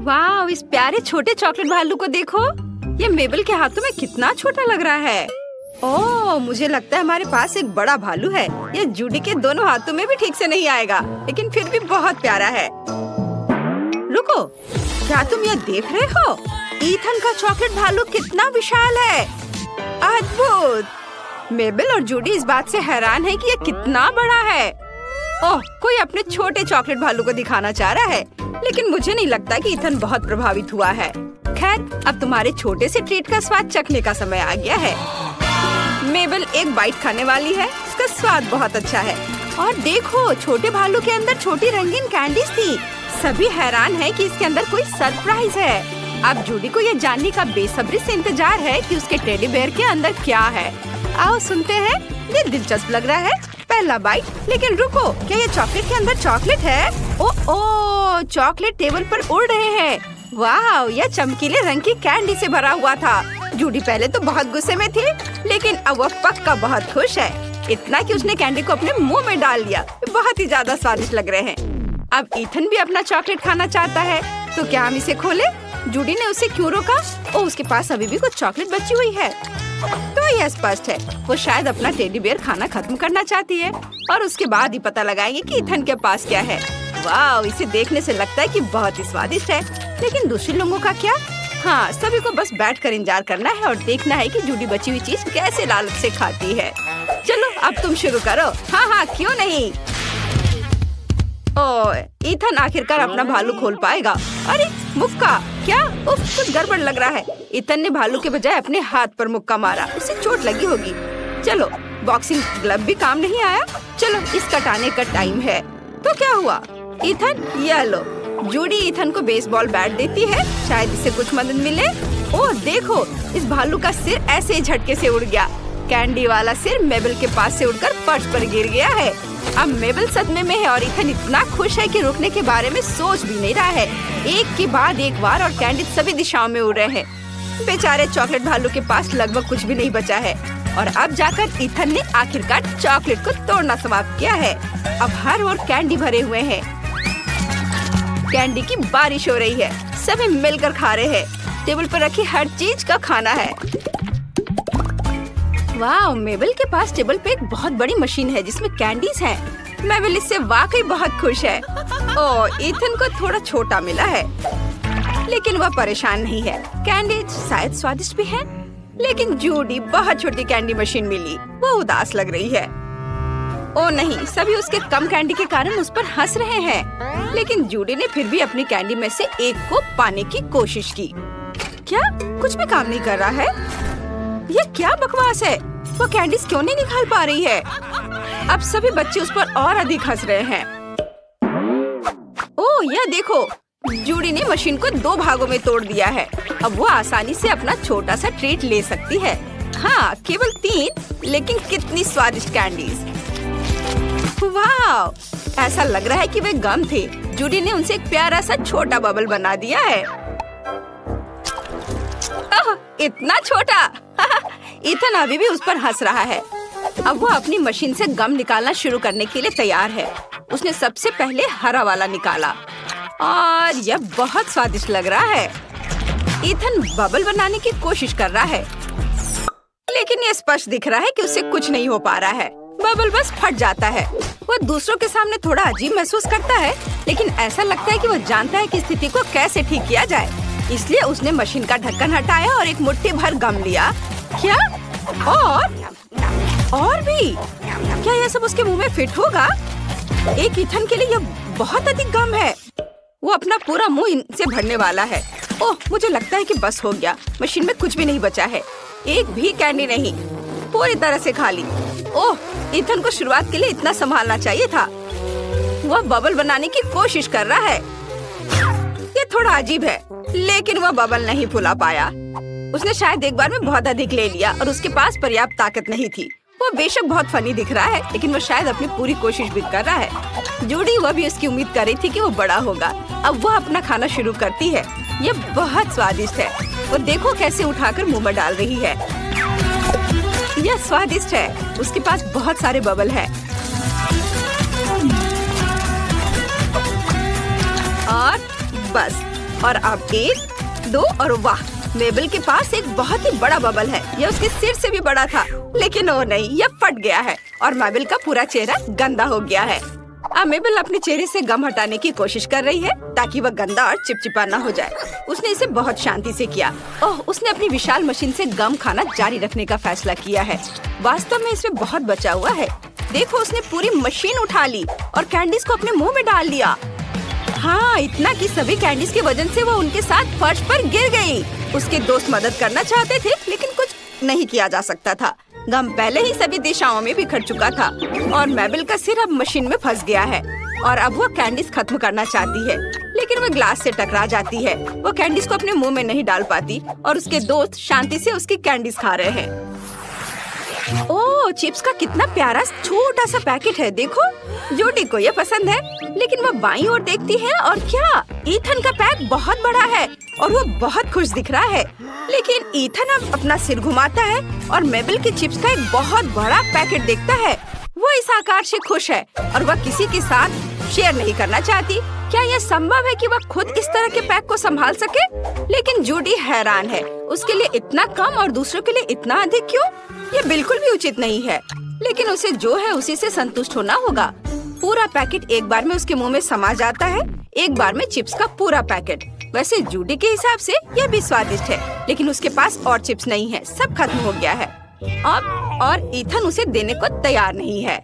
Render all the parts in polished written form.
वाह, इस प्यारे छोटे चॉकलेट भालू को देखो। ये मेबल के हाथों में कितना छोटा लग रहा है। ओह, मुझे लगता है हमारे पास एक बड़ा भालू है। ये जूडी के दोनों हाथों में भी ठीक से नहीं आएगा, लेकिन फिर भी बहुत प्यारा है। रुको, क्या तुम यह देख रहे हो? ईथन का चॉकलेट भालू कितना विशाल है। अद्भुत। मेबल और जूडी इस बात से हैरान है कि यह कितना बड़ा है। ओह, कोई अपने छोटे चॉकलेट भालू को दिखाना चाह रहा है, लेकिन मुझे नहीं लगता कि ईथन बहुत प्रभावित हुआ है। खैर, अब तुम्हारे छोटे से ट्रीट का स्वाद चखने का समय आ गया है। मेबल एक बाइट खाने वाली है। इसका स्वाद बहुत अच्छा है। और देखो, छोटे भालू के अंदर छोटी रंगीन कैंडीज थी। सभी हैरान हैं कि इसके अंदर कोई सरप्राइज है। अब जूडी को ये जानने का बेसब्री से इंतजार है कि उसके टेडी बेयर के अंदर क्या है। आओ सुनते हैं। ये दिलचस्प लग रहा है। पहला बाइट। लेकिन रुको, क्या ये चॉकलेट के अंदर चॉकलेट है? ओह, चॉकलेट टेबल पर उड़ रहे हैं। वाह, यह चमकीले रंग की कैंडी से भरा हुआ था। जूडी पहले तो बहुत गुस्से में थी, लेकिन अब वह पक्का बहुत खुश है। इतना कि उसने कैंडी को अपने मुंह में डाल लिया। बहुत ही ज्यादा स्वादिष्ट लग रहे हैं। अब ईथन भी अपना चॉकलेट खाना चाहता है, तो क्या हम इसे खोले? जूडी ने उसे क्यों रोका? ओ, उसके पास अभी भी कुछ चॉकलेट बची हुई है। तो यह स्पष्ट है, वो शायद अपना टेडी बेयर खाना खत्म करना चाहती है, और उसके बाद ही पता लगाएंगे कि ईथन के पास क्या है। वाह, इसे देखने से लगता है कि बहुत ही स्वादिष्ट है। लेकिन दूसरे लोगों का क्या? हाँ, सभी को बस बैठकर इंतजार करना है और देखना है कि जूडी बची हुई चीज कैसे लालच से खाती है। चलो, अब तुम शुरू करो। हाँ, क्यों नहीं। ओह, ईथन आखिरकार अपना भालू खोल पाएगा। अरे मुक्का, क्या? उफ, कुछ गड़बड़ लग रहा है। ईथन ने भालू के बजाय अपने हाथ पर मुक्का मारा। उसे चोट लगी होगी। चलो, बॉक्सिंग ग्लव भी काम नहीं आया। चलो, इस कटाने का टाइम है। तो क्या हुआ? ईथन, ये लो। जूडी ईथन को बेसबॉल बैट देती है, शायद इससे कुछ मदद मिले। ओह देखो, इस भालू का सिर ऐसे ही झटके से उड़ गया। कैंडी वाला सिर मेबल के पास से उड़कर फर्श पर गिर गया है। अब मेबल सदमे में है और ईथन इतना खुश है कि रुकने के बारे में सोच भी नहीं रहा है। एक के बाद एक बार और कैंडी सभी दिशाओं में उड़ रहे हैं। बेचारे चॉकलेट भालू के पास लगभग कुछ भी नहीं बचा है, और अब जाकर ईथन ने आखिरकार चॉकलेट को तोड़ना समाप्त किया है। अब हर ओर कैंडी भरे हुए हैं। कैंडी की बारिश हो रही है। सभी मिलकर खा रहे हैं। टेबल पर रखी हर चीज का खाना है। वाह, मेबल के पास टेबल पे एक बहुत बड़ी मशीन है जिसमें कैंडीज हैं। मेबल इससे वाकई बहुत खुश है। ओह, ईथन को थोड़ा छोटा मिला है, लेकिन वह परेशान नहीं है। कैंडीज शायद स्वादिष्ट भी है, लेकिन जूडी बहुत छोटी कैंडी मशीन मिली। वो उदास लग रही है। ओ नहीं, सभी उसके कम कैंडी के कारण उस पर हंस रहे हैं, लेकिन जूडी ने फिर भी अपनी कैंडी में से एक को पाने की कोशिश की। क्या? कुछ भी काम नहीं कर रहा है? यह क्या बकवास है? वो कैंडीज क्यों नहीं निकाल पा रही है? अब सभी बच्चे उस पर और अधिक हंस रहे हैं। ओह, यह देखो, जूडी ने मशीन को 2 भागों में तोड़ दिया है। अब वो आसानी से अपना छोटा सा ट्रीट ले सकती है। हाँ, केवल 3, लेकिन कितनी स्वादिष्ट कैंडीज। वाह, ऐसा लग रहा है कि वे गम थे। जूडी ने उनसे एक प्यारा सा छोटा बबल बना दिया है। इतना छोटा। ईथन अभी भी उस पर हंस रहा है। अब वो अपनी मशीन से गम निकालना शुरू करने के लिए तैयार है। उसने सबसे पहले हरा वाला निकाला और यह बहुत स्वादिष्ट लग रहा है। ईथन बबल बनाने की कोशिश कर रहा है, लेकिन यह स्पष्ट दिख रहा है कि उससे कुछ नहीं हो पा रहा है। बबल बस फट जाता है। वो दूसरों के सामने थोड़ा अजीब महसूस करता है, लेकिन ऐसा लगता है कि वो जानता है कि स्थिति को कैसे ठीक किया जाए। इसलिए उसने मशीन का ढक्कन हटाया और एक मुट्ठी भर गम लिया। क्या? और भी? क्या यह सब उसके मुंह में फिट होगा? एक ईथन के लिए यह बहुत अधिक गम है। वो अपना पूरा मुंह इनसे भरने वाला है। ओह, मुझे लगता है कि बस हो गया। मशीन में कुछ भी नहीं बचा है। एक भी कैंडी नहीं, पूरी तरह से खाली। ओह, ईथन को शुरुआत के लिए इतना संभालना चाहिए था। वह बबल बनाने की कोशिश कर रहा है। ये थोड़ा अजीब है, लेकिन वह बबल नहीं फुला पाया। उसने शायद एक बार में बहुत अधिक ले लिया और उसके पास पर्याप्त ताकत नहीं थी। वो बेशक बहुत फनी दिख रहा है, लेकिन वो शायद अपनी पूरी कोशिश भी कर रहा है। जूडी वह भी उसकी उम्मीद कर रही थी कि वो बड़ा होगा। अब वह अपना खाना शुरू करती है। ये बहुत स्वादिष्ट है। वो देखो कैसे उठाकर मुंह में डाल रही है। यह स्वादिष्ट है। उसके पास बहुत सारे बबल हैं। और बस और अब 1, 2 और वाह, मेबल के पास एक बहुत ही बड़ा बबल है। यह उसके सिर से भी बड़ा था, लेकिन वो नहीं, यह फट गया है और मेबल का पूरा चेहरा गंदा हो गया है। अब मेबल अपने चेहरे से गम हटाने की कोशिश कर रही है ताकि वह गंदा और चिपचिपा न हो जाए। उसने इसे बहुत शांति से किया। ओह, उसने अपनी विशाल मशीन से गम खाना जारी रखने का फैसला किया है। वास्तव में इसमें बहुत बचा हुआ है। देखो, उसने पूरी मशीन उठा ली और कैंडीज को अपने मुंह में डाल लिया। हाँ, इतना कि सभी कैंडीज के वजन से वो उनके साथ फर्श पर गिर गई। उसके दोस्त मदद करना चाहते थे, लेकिन कुछ नहीं किया जा सकता था। गम पहले ही सभी दिशाओं में बिखर चुका था और मेबल का सिर अब मशीन में फंस गया है और अब वो कैंडीज खत्म करना चाहती है, लेकिन वो ग्लास से टकरा जाती है। वो कैंडीज को अपने मुंह में नहीं डाल पाती और उसके दोस्त शांति से उसकी कैंडीज खा रहे हैं। ओह, चिप्स का कितना प्यारा छोटा सा पैकेट है। देखो, जूडी को ये पसंद है, लेकिन वो बाईं ओर देखती है और क्या, ईथन का पैक बहुत बड़ा है और वो बहुत खुश दिख रहा है। लेकिन ईथन अब अपना सिर घुमाता है और मेबल के चिप्स का एक बहुत बड़ा पैकेट देखता है। वो इस आकार से खुश है और वह किसी के साथ शेयर नहीं करना चाहती। क्या यह संभव है कि वह खुद इस तरह के पैक को संभाल सके? लेकिन जूडी हैरान है। उसके लिए इतना कम और दूसरों के लिए इतना अधिक क्यों? ये बिल्कुल भी उचित नहीं है, लेकिन उसे जो है उसी से संतुष्ट होना होगा। पूरा पैकेट एक बार में उसके मुंह में समा जाता है, एक बार में चिप्स का पूरा पैकेट। वैसे जूडी के हिसाब से यह भी स्वादिष्ट है, लेकिन उसके पास और चिप्स नहीं है, सब खत्म हो गया है। अब और ईथन उसे देने को तैयार नहीं है।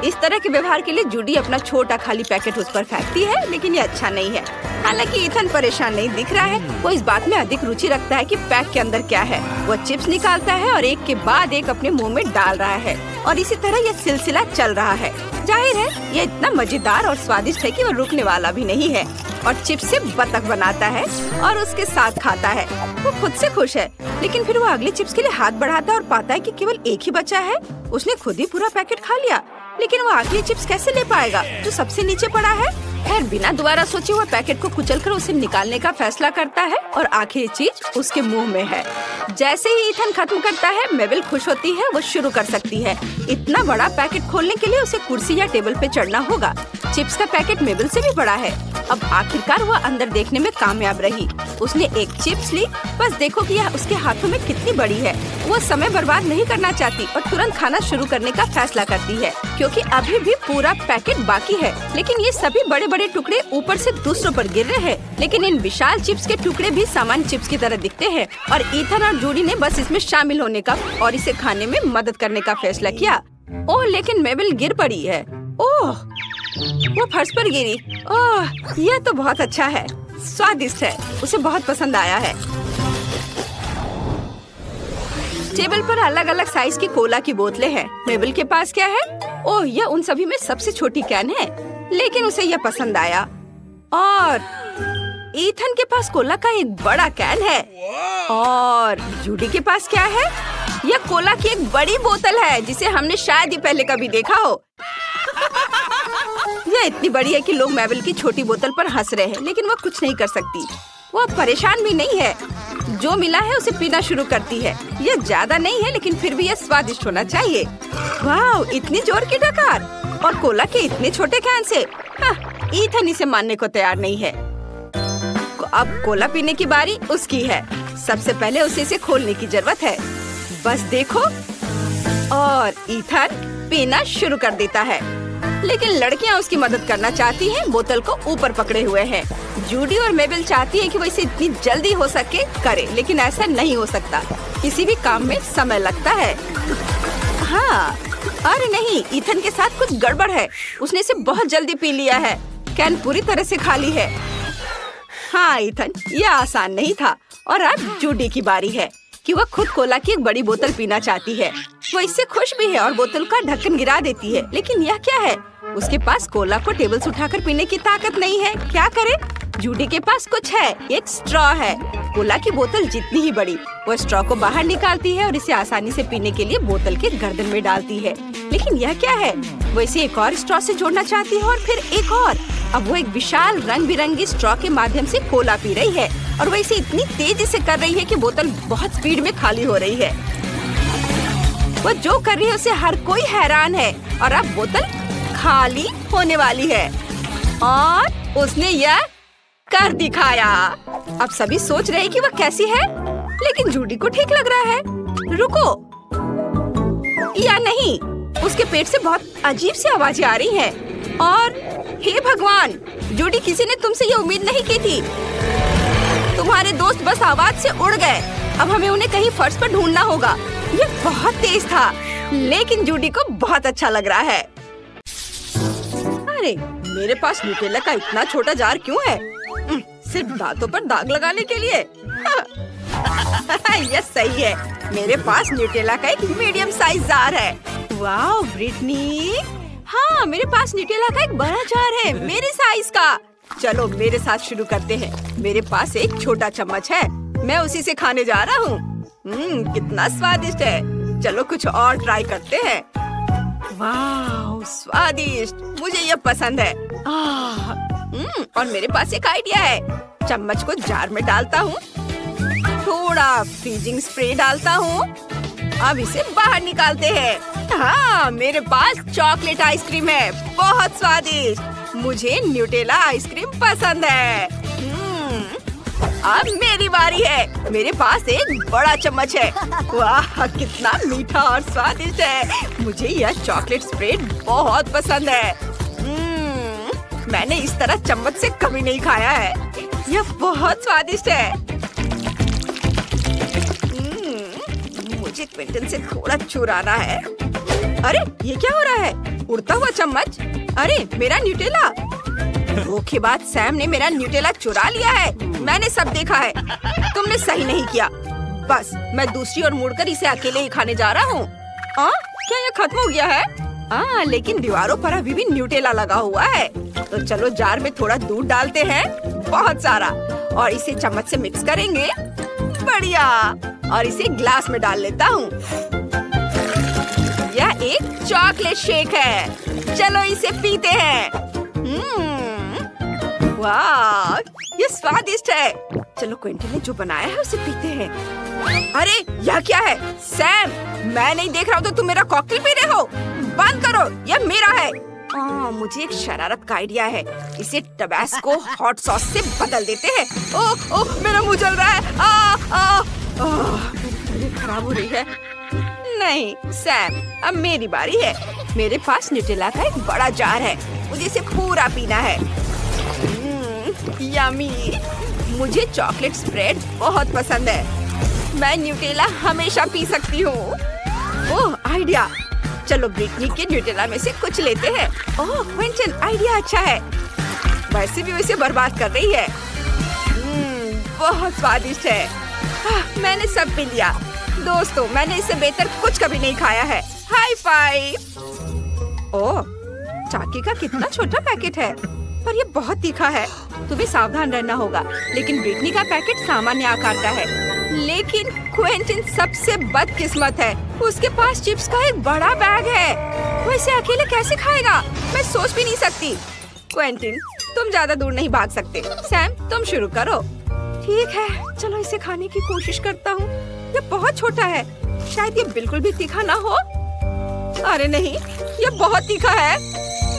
इस तरह के व्यवहार के लिए जूडी अपना छोटा खाली पैकेट उस पर फेंकती है, लेकिन ये अच्छा नहीं है। हालांकि ईथन परेशान नहीं दिख रहा है। वो इस बात में अधिक रुचि रखता है कि पैक के अंदर क्या है। वो चिप्स निकालता है और एक के बाद एक अपने मुंह में डाल रहा है और इसी तरह यह सिलसिला चल रहा है। जाहिर है ये इतना मजेदार और स्वादिष्ट है कि वो रुकने वाला भी नहीं है और चिप्स से बतख बनाता है और उसके साथ खाता है। वो खुद से खुश है, लेकिन फिर वो अगले चिप्स के लिए हाथ बढ़ाता है और पाता है कि केवल एक ही बचा है। उसने खुद ही पूरा पैकेट खा लिया, लेकिन वो आखिरी चिप्स कैसे ले पाएगा जो सबसे नीचे पड़ा है? खैर, बिना दोबारा सोचे हुए पैकेट को कुचलकर उसे निकालने का फैसला करता है और आखिरी चीज उसके मुंह में है। जैसे ही ईथन खत्म करता है, मेबल खुश होती है। वो शुरू कर सकती है। इतना बड़ा पैकेट खोलने के लिए उसे कुर्सी या टेबल पे चढ़ना होगा। चिप्स का पैकेट मेबल से भी बड़ा है। अब आखिरकार वह अंदर देखने में कामयाब रही। उसने एक चिप्स ली। बस देखो कि यह उसके हाथों में कितनी बड़ी है। वो समय बर्बाद नहीं करना चाहती और तुरंत खाना शुरू करने का फैसला करती है, क्योंकि अभी भी पूरा पैकेट बाकी है। लेकिन ये सभी बड़े बड़े टुकड़े ऊपर से दूसरों पर गिर रहे हैं। लेकिन इन विशाल चिप्स के टुकड़े भी सामान्य चिप्स की तरह दिखते हैं और ईथन और जूडी ने बस इसमें शामिल होने का और इसे खाने में मदद करने का फैसला किया। ओह, लेकिन मेबल गिर पड़ी है। ओह, वो फर्श पर गिरी। ओह, यह तो बहुत अच्छा है, स्वादिष्ट है, उसे बहुत पसंद आया है। टेबल पर अलग अलग साइज की कोला की बोतलें हैं। मेबल के पास क्या है? ओह, यह उन सभी में सबसे छोटी कैन है, लेकिन उसे यह पसंद आया। और ईथन के पास कोला का एक बड़ा कैन है। और जूडी के पास क्या है? यह कोला की एक बड़ी बोतल है, जिसे हमने शायद ही पहले कभी देखा हो। यह इतनी बड़ी है कि लोग मेबल की छोटी बोतल पर हंस रहे हैं, लेकिन वह कुछ नहीं कर सकती। वो परेशान भी नहीं है। जो मिला है उसे पीना शुरू करती है। यह ज्यादा नहीं है, लेकिन फिर भी यह स्वादिष्ट होना चाहिए। वाह, इतनी जोर की डकार और कोला के इतने छोटे कैन से। हाँ, ईथन इसे मानने को तैयार नहीं है। अब कोला पीने की बारी उसकी है। सबसे पहले उसे इसे खोलने की जरूरत है। बस देखो, और ईथन पीना शुरू कर देता है। लेकिन लड़कियां उसकी मदद करना चाहती हैं, बोतल को ऊपर पकड़े हुए हैं। जूडी और मेबल चाहती हैं कि वो इसे इतनी जल्दी हो सके करे, लेकिन ऐसा नहीं हो सकता। किसी भी काम में समय लगता है। हाँ, अरे नहीं, ईथन के साथ कुछ गड़बड़ है। उसने इसे बहुत जल्दी पी लिया है। कैन पूरी तरह से खाली है। हाँ ईथन, यह आसान नहीं था। और अब जूडी की बारी है कि वह खुद कोला की एक बड़ी बोतल पीना चाहती है। वो इससे खुश भी है और बोतल का ढक्कन गिरा देती है। लेकिन यह क्या है? उसके पास कोला को टेबल से उठाकर पीने की ताकत नहीं है। क्या करे? जूडी के पास कुछ है, एक स्ट्रॉ है। कोला की बोतल जितनी ही बड़ी। वो स्ट्रॉ को बाहर निकालती है और इसे आसानी से पीने के लिए बोतल के गर्दन में डालती है। लेकिन यह क्या है? वो इसे एक और स्ट्रॉ से जोड़ना चाहती है और फिर एक और। अब वो एक विशाल रंग बिरंगी स्ट्रॉ के माध्यम से कोला पी रही है और वो इसे इतनी तेजी से कर रही है कि बोतल बहुत स्पीड में खाली हो रही है। वो जो कर रही है उसे हर कोई हैरान है और अब बोतल खाली होने वाली है और उसने यह कर दिखाया। अब सभी सोच रहे हैं कि वह कैसी है, लेकिन जूडी को ठीक लग रहा है। रुको, या नहीं, उसके पेट से बहुत अजीब सी आवाजें आ रही हैं। और हे भगवान, जूडी, किसी ने तुमसे ये उम्मीद नहीं की थी। तुम्हारे दोस्त बस आवाज से उड़ गए। अब हमें उन्हें कहीं फर्श पर ढूंढना होगा। ये बहुत तेज था, लेकिन जूडी को बहुत अच्छा लग रहा है। अरे, मेरे पास न्यूटेला का इतना छोटा जार क्यों है? सिर्फ दांतों पर दाग लगाने के लिए। यह सही है, मेरे पास न्यूटेला का एक मीडियम साइज जार है। वाह ब्रिटनी, हाँ, मेरे पास न्यूटेला का एक बड़ा जार है, मेरे साइज का। चलो मेरे साथ शुरू करते हैं। मेरे पास एक छोटा चम्मच है, मैं उसी से खाने जा रहा हूँ। कितना स्वादिष्ट है। चलो कुछ और ट्राई करते हैं। वाह, स्वादिष्ट, मुझे ये पसंद है। और मेरे पास एक आइडिया है। चम्मच को जार में डालता हूँ, थोड़ा फ्रीजिंग स्प्रे डालता हूँ। अब इसे बाहर निकालते हैं। हाँ, मेरे पास चॉकलेट आइसक्रीम है, बहुत स्वादिष्ट। मुझे न्यूटेला आइसक्रीम पसंद है। अब मेरी बारी है। मेरे पास एक बड़ा चम्मच है। वाह, कितना मीठा और स्वादिष्ट है। मुझे यह चॉकलेट स्प्रेड बहुत पसंद है। मैंने इस तरह चम्मच से कभी नहीं खाया है। यह बहुत स्वादिष्ट है। मुझे क्विंटन से थोड़ा चुराना है। अरे, ये क्या हो रहा है? उड़ता हुआ चम्मच। अरे, मेरा न्यूटेला। धोखेबाज सैम ने मेरा न्यूटेला चुरा लिया है। मैंने सब देखा है। तुमने सही नहीं किया। बस मैं दूसरी ओर मुड़कर इसे अकेले ही खाने जा रहा हूँ। क्या ये खत्म हो गया है? लेकिन दीवारों पर अभी भी न्यूटेला लगा हुआ है। तो चलो जार में थोड़ा दूध डालते हैं, बहुत सारा, और इसे चम्मच से मिक्स करेंगे। बढ़िया। और इसे ग्लास में डाल लेता हूँ। यह एक चॉकलेट शेक है। चलो इसे पीते हैं। वाह, ये स्वादिष्ट है। चलो क्विंटन ने जो बनाया है उसे पीते हैं। अरे, यह क्या है? सैम, मैं नहीं देख रहा हूँ तो तुम मेरा कॉकटेल पी रहे हो। बंद करो, यह मेरा है। मुझे एक शरारत का आइडिया है। इसे टबास्को हॉट सॉस से बदल देते हैं। ओह, मेरा मुंह जल रहा है। मेरी खराब हो रही है। नहीं सैम, अब मेरी बारी है। मेरे पास न्यूटेला का एक बड़ा जार है, मुझे इसे पूरा पीना है। यम्मी, मुझे चॉकलेट स्प्रेड बहुत पसंद है। मैं न्यूटेला हमेशा पी सकती हूँ। ओह, आइडिया। चलो ब्रिटनी के न्यूटेला में से कुछ लेते हैं। ओह क्विंटन, आइडिया अच्छा है। वैसे भी उसे बर्बाद कर रही है। बहुत स्वादिष्ट है। मैंने सब पी लिया। दोस्तों, मैंने इससे बेहतर कुछ कभी नहीं खाया है। High five. ओह, चाकी का कितना छोटा पैकेट है, पर ये बहुत तीखा है। तुम्हें सावधान रहना होगा। लेकिन ब्रिटनी का पैकेट सामान्य आकार का है। लेकिन क्विंटन सबसे बदकिस्मत है। उसके पास चिप्स का एक बड़ा बैग है। वो इसे अकेले कैसे खाएगा? मैं सोच भी नहीं सकती। क्विंटन, तुम ज्यादा दूर नहीं भाग सकते। सैम, तुम शुरू करो। ठीक है, चलो इसे खाने की कोशिश करता हूँ। ये बहुत छोटा है, शायद ये बिल्कुल भी तीखा ना हो। अरे नहीं, ये बहुत तीखा है।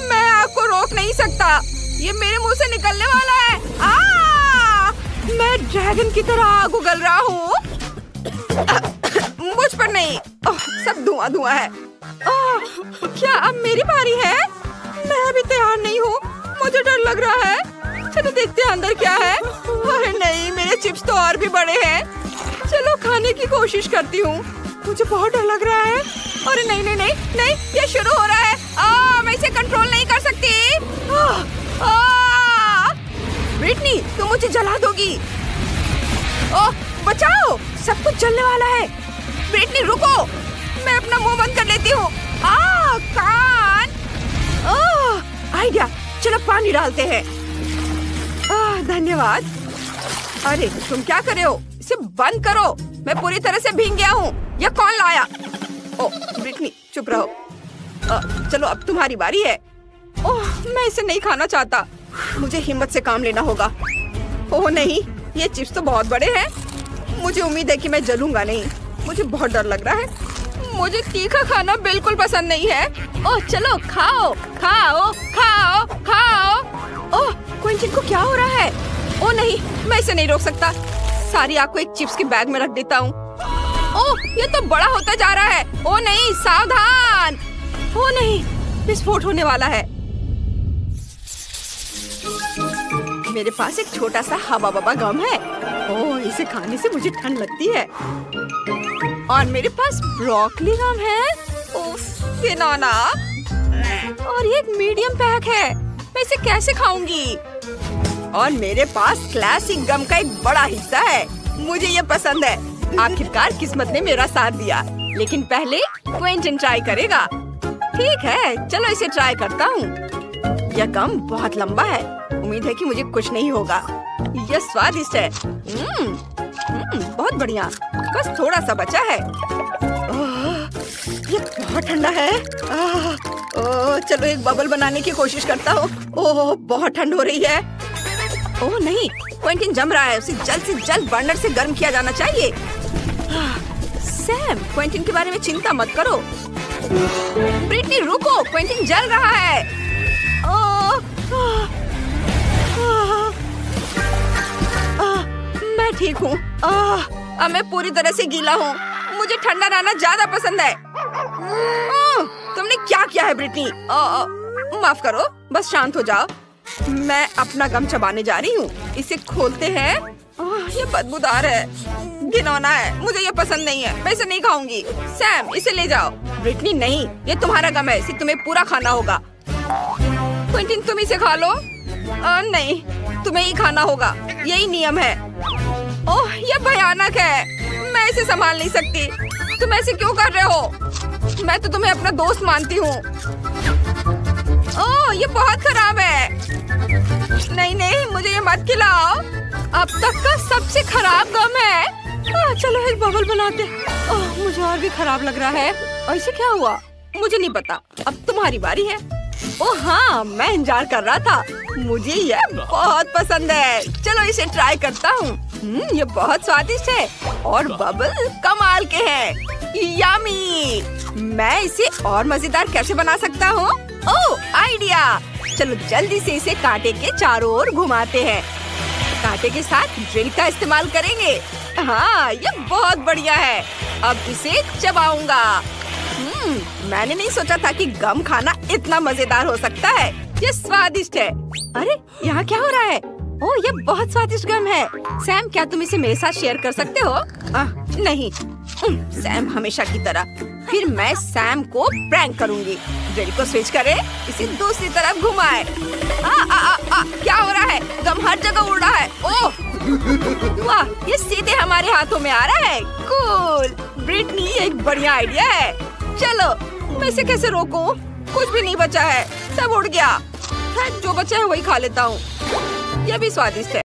मैं आग को रोक नहीं सकता। ये मेरे मुंह से निकलने वाला है। मैं ड्रैगन की तरह आग उगल रहा हूँ। मुझ पर नहीं, सब धुआं धुआं है। क्या अब मेरी बारी है? मैं अभी तैयार नहीं हूँ, मुझे डर लग रहा है। चलो देखते हैं अंदर क्या है। अरे नहीं, मेरे चिप्स तो और भी बड़े हैं। चलो खाने की कोशिश करती हूँ। मुझे बहुत डर लग रहा है। अरे नहीं नहीं नहीं नहीं, ये शुरू हो रहा है। मैं इसे कंट्रोल नहीं कर सकती। ब्रिटनी, तुम मुझे जला दोगी। ओह, बचाओ, सब कुछ जलने वाला है। ब्रिटनी रुको, मैं अपना मुंह बंद कर लेती हूँ। कान। आइडिया, चलो पानी डालते हैं। धन्यवाद। अरे तुम क्या कर रहे हो? इसे बंद करो, मैं पूरी तरह से भीग गया हूँ। यह कौन लाया? ओह ब्रिटनी, चुप रहो। चलो अब तुम्हारी बारी है। ओह, मैं इसे नहीं खाना चाहता। मुझे हिम्मत से काम लेना होगा। ओह नहीं, ये चिप्स तो बहुत बड़े हैं। मुझे उम्मीद है कि मैं जलूंगा नहीं। मुझे बहुत डर लग रहा है। मुझे तीखा खाना बिल्कुल पसंद नहीं है। ओह चलो खाओ खाओ खाओ खाओ। ओह क्विंटन को क्या हो रहा है? ओ नहीं, मैं इसे नहीं रोक सकता। सारी आग को एक चिप्स के बैग में रख देता हूँ। ओह, ये तो बड़ा होता जा रहा है। ओ नहीं, सावधान। ओ नहीं, विस्फोट होने वाला है। मेरे पास एक छोटा सा हवा बबा गम है। ओह, इसे खाने से मुझे ठंड लगती है। और मेरे पास ब्रोकली गम है। उफ, ये नाना। और ये एक मीडियम पैक है। मैं इसे कैसे खाऊंगी? और मेरे पास क्लासिक गम का एक बड़ा हिस्सा है। मुझे ये पसंद है। आखिरकार किस्मत ने मेरा साथ दिया। लेकिन पहले क्विंटन ट्राई करेगा। ठीक है, चलो इसे ट्राई करता हूँ। यह गम बहुत लंबा है। उम्मीद है कि मुझे कुछ नहीं होगा। यह स्वादिष्ट है। बहुत बढ़िया। बस थोड़ा सा बचा है। ये बहुत ठंडा है। चलो एक बबल बनाने की कोशिश करता हूँ। ओह, बहुत ठंड हो रही है। ओह नहीं, क्विंटन जम रहा है। उसे जल्द से जल्द बर्नर से गर्म किया जाना चाहिए। सैम, क्विंटन के बारे में चिंता मत करो। ब्रिटनी रुको, क्विंटन जल रहा है। मैं ठीक हूँ। अब मैं पूरी तरह से गीला हूँ। मुझे ठंडा रहना ज्यादा पसंद है। तुमने क्या किया है ब्रिटनी? माफ करो, बस शांत हो जाओ। मैं अपना गम चबाने जा रही हूँ। इसे खोलते हैं। ये बदबूदार है, घिनौना है। मुझे ये पसंद नहीं है। मैं इसे नहीं खाऊंगी। सैम, इसे ले जाओ। ब्रिटनी नहीं, ये तुम्हारा गम है। इसे तुम्हें पूरा खाना होगा। क्विंटन, तुम इसे खा लो। नहीं, तुम्हें ही खाना होगा। यही नियम है। ओह, ये भयानक है। मैं इसे संभाल नहीं सकती। तुम ऐसे क्यों कर रहे हो? मैं तो तुम्हें अपना दोस्त मानती हूँ। ओह, ये बहुत खराब है। नहीं नहीं, मुझे ये मत खिलाओ। अब तक का सबसे खराब गम है। चलो एक बबल बनाते। ओह, मुझे और भी खराब लग रहा है। ऐसे क्या हुआ? मुझे नहीं पता। अब तुम्हारी बारी है। ओह हाँ, मैं इंतजार कर रहा था। मुझे ये बहुत पसंद है। चलो इसे ट्राई करता हूँ। ये बहुत स्वादिष्ट है और बबल कमाल के हैं। यम्मी! मैं इसे और मजेदार कैसे बना सकता हूँ? ओह, आइडिया! चलो जल्दी से इसे कांटे के चारों ओर घुमाते हैं। कांटे के साथ ड्रिल का इस्तेमाल करेंगे। हाँ, ये बहुत बढ़िया है। अब इसे चबाऊंगा। मैंने नहीं सोचा था कि गम खाना इतना मजेदार हो सकता है। ये स्वादिष्ट है। अरे, यहाँ क्या हो रहा है? ओह, ये बहुत स्वादिष्ट गम है। सैम, क्या तुम इसे मेरे साथ शेयर कर सकते हो? नहीं। सैम हमेशा की तरह। फिर मैं सैम को प्रैंक करूंगी। ड्रिल को स्विच करे, इसे दूसरी तरफ घुमाए। क्या हो रहा है? गम हर जगह उड़ रहा है। ओह, वाह, ये सीधे हमारे हाथों में आ रहा है। कूल। ब्रिटनी, एक बढ़िया आइडिया है। चलो, मैं इसे कैसे रोकूं? कुछ भी नहीं बचा है। सब उड़ गया। जो बचा है वही खा लेता हूँ। यह भी स्वादिष्ट है।